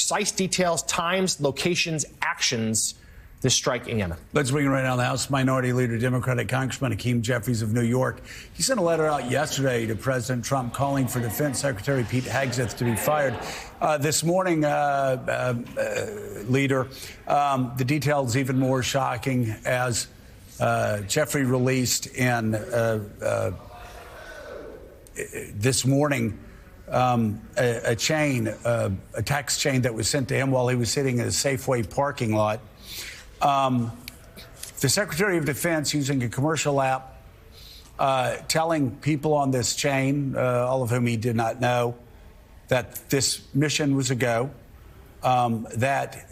precise details, times, locations, actions this strike in Yemen. Let's bring it right now. The House Minority Leader, Democratic Congressman Jeffries of New York. He sent a letter out yesterday to President Trump calling for Defense Secretary Pete Hegseth to be fired. This morning, Leader, the details even more shocking as Jeffrey released in this morning a text chain that was sent to him while he was sitting in a Safeway parking lot. The Secretary of Defense using a commercial app telling people on this chain, all of whom he did not know, that this mission was a go, that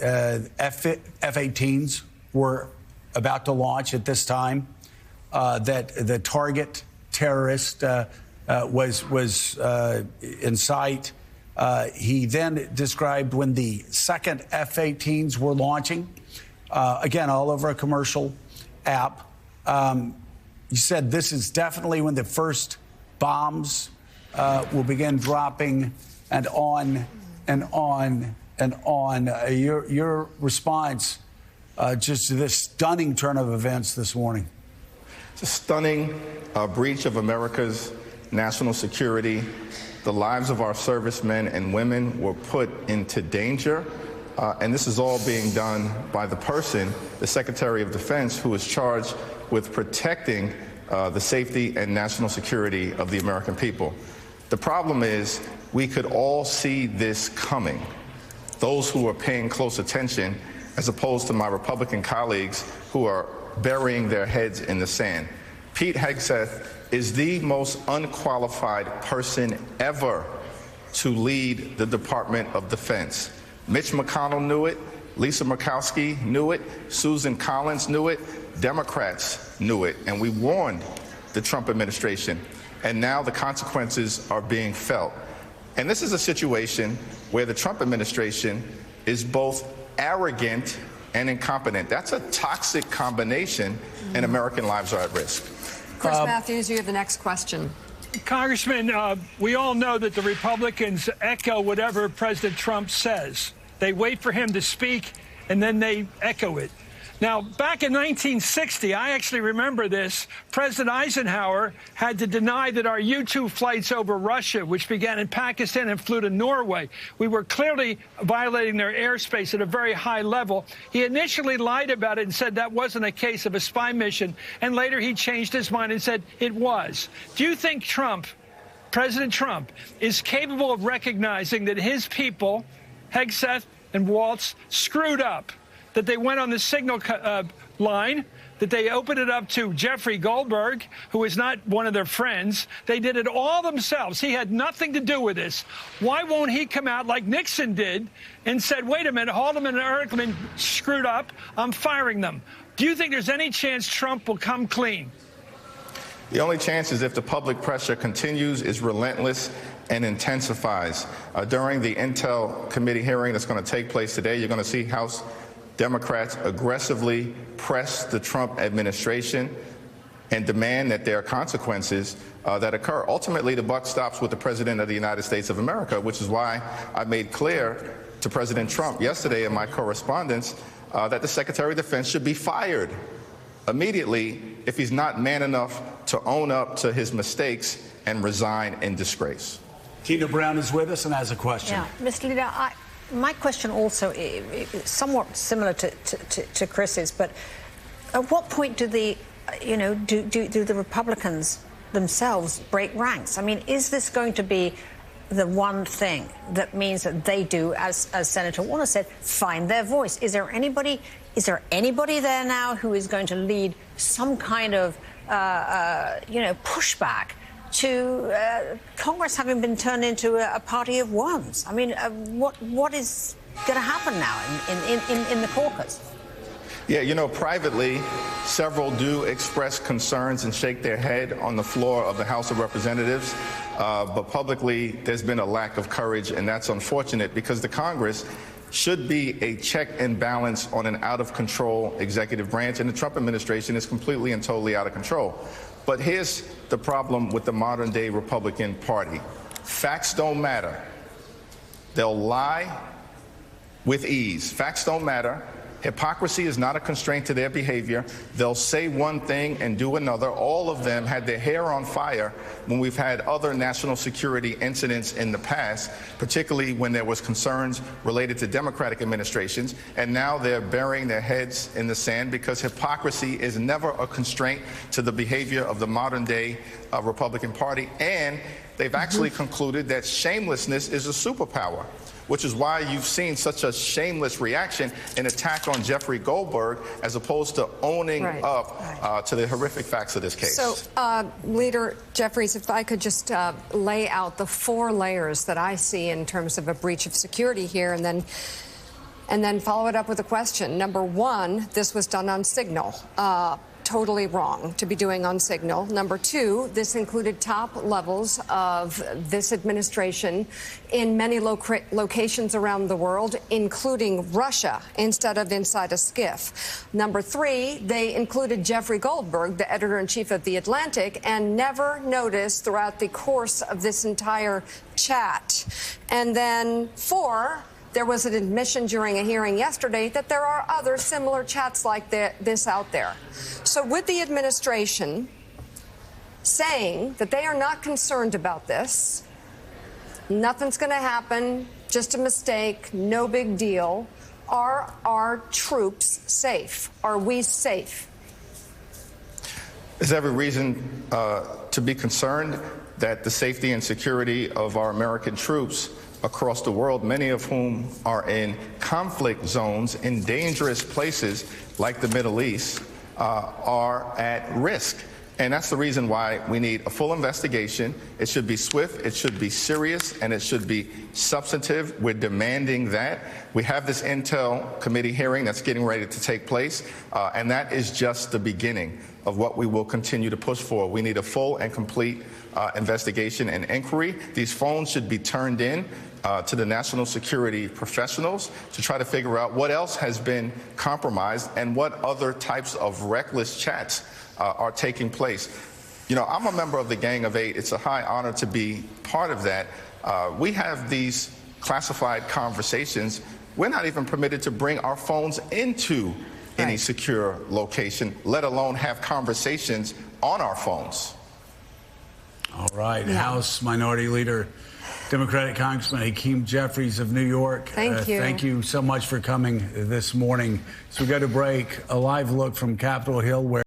F-18s were about to launch at this time, that the target terrorist was in sight. He then described when the second F-18s were launching. Again, all over a commercial app. You said this is definitely when the first bombs will begin dropping, and on and on and on. Your response just to this stunning turn of events this morning. It's a stunning breach of America's national security. The lives of our servicemen and women were put into danger. And this is all being done by the person, the Secretary of Defense, who is charged with protecting the safety and national security of the American people. The problem is we could all see this coming. Those who are paying close attention, as opposed to my Republican colleagues who are burying their heads in the sand. Pete Hegseth is the most unqualified person ever to lead the Department of Defense. Mitch McConnell knew it, Lisa Murkowski knew it, Susan Collins knew it, Democrats knew it, and we warned the Trump administration, and now the consequences are being felt. And this is a situation where the Trump administration is both arrogant and incompetent. That's a toxic combination, and American lives are at risk. Chris Matthews, you have the next question. Congressman, we all know that the Republicans echo whatever President Trump says. They wait for him to speak, and then they echo it. Now, back in 1960, I actually remember this, President Eisenhower had to deny that our U-2 flights over Russia, which began in Pakistan and flew to Norway, we were clearly violating their airspace at a very high level. He initially lied about it and said that wasn't a case of a spy mission, and later he changed his mind and said it was. Do you think President Trump, is capable of recognizing that his people, Hegseth and Waltz, screwed up? That they went on the signal line, that they opened it up to Jeffrey Goldberg, who is not one of their friends. They did it all themselves. He had nothing to do with this. Why won't he come out like Nixon did and said, wait a minute, Haldeman and Ehrlichman screwed up, I'm firing them? Do you think there's any chance Trump will come clean? The only chance is if the public pressure continues, is relentless, and intensifies. During the Intel Committee hearing that's going to take place today, you're going to see House Democrats aggressively press the Trump administration and demand that there are consequences that occur. Ultimately, the buck stops with the President of the United States of America, which is why I made clear to President Trump yesterday in my correspondence that the Secretary of Defense should be fired immediately if he's not man enough to own up to his mistakes and resign in disgrace. Tina Brown is with us and has a question. Yeah, Mr. Leader, my question also is somewhat similar to Chris's, but at what point do the Republicans themselves break ranks? I mean, is this going to be the one thing that means that they do, as Senator Warner said, find their voice? Is there anybody there now who is going to lead some kind of pushback to Congress having been turned into a party of ones? I mean, what is going to happen now in the caucus? Yeah, you know, privately, several do express concerns and shake their head on the floor of the House of Representatives. But publicly, there's been a lack of courage, and that's unfortunate because the Congress should be a check and balance on an out-of-control executive branch, and the Trump administration is completely and totally out of control. But here's the problem with the modern-day Republican Party. Facts don't matter. They'll lie, with ease. Facts don't matter. Hypocrisy is not a constraint to their behavior. They'll say one thing and do another. All of them had their hair on fire when we've had other national security incidents in the past, particularly when there was concerns related to Democratic administrations. And now they're burying their heads in the sand because hypocrisy is never a constraint to the behavior of the modern day Republican Party. And they've actually concluded that shamelessness is a superpower, which is why you've seen such a shameless reaction and attack on Jeffrey Goldberg, as opposed to owning up to the horrific facts of this case. So, Leader Jeffries, if I could just lay out the 4 layers that I see in terms of a breach of security here, and then follow it up with a question. Number 1, this was done on signal. Totally wrong to be doing on signal. Number 2, this included top levels of this administration in many locations around the world, including Russia, instead of inside a skiff. Number 3, they included Jeffrey Goldberg, the editor-in-chief of The Atlantic, and never noticed throughout the course of this entire chat. And then 4, there was an admission during a hearing yesterday that there are other similar chats like this out there. So with the administration saying that they are not concerned about this, nothing's going to happen, just a mistake, no big deal, are our troops safe? Are we safe? There's every reason to be concerned that the safety and security of our American troops across the world, many of whom are in conflict zones in dangerous places like the Middle East, are at risk. And that's the reason why we need a full investigation. It should be swift, it should be serious, and it should be substantive. We're demanding that. We have this Intel committee hearing that's getting ready to take place, and that is just the beginning of what we will continue to push for. We need a full and complete investigation and inquiry. These phones should be turned in to the national security professionals to try to figure out what else has been compromised and what other types of reckless chats are taking place. You know, I'm a member of the Gang of Eight. It's a high honor to be part of that. We have these classified conversations. We're not even permitted to bring our phones into any secure location, let alone have conversations on our phones. All right. House Minority Leader, Democratic Congressman Hakeem Jeffries of New York. Thank you. Thank you so much for coming this morning. So we go to break. A live look from Capitol Hill where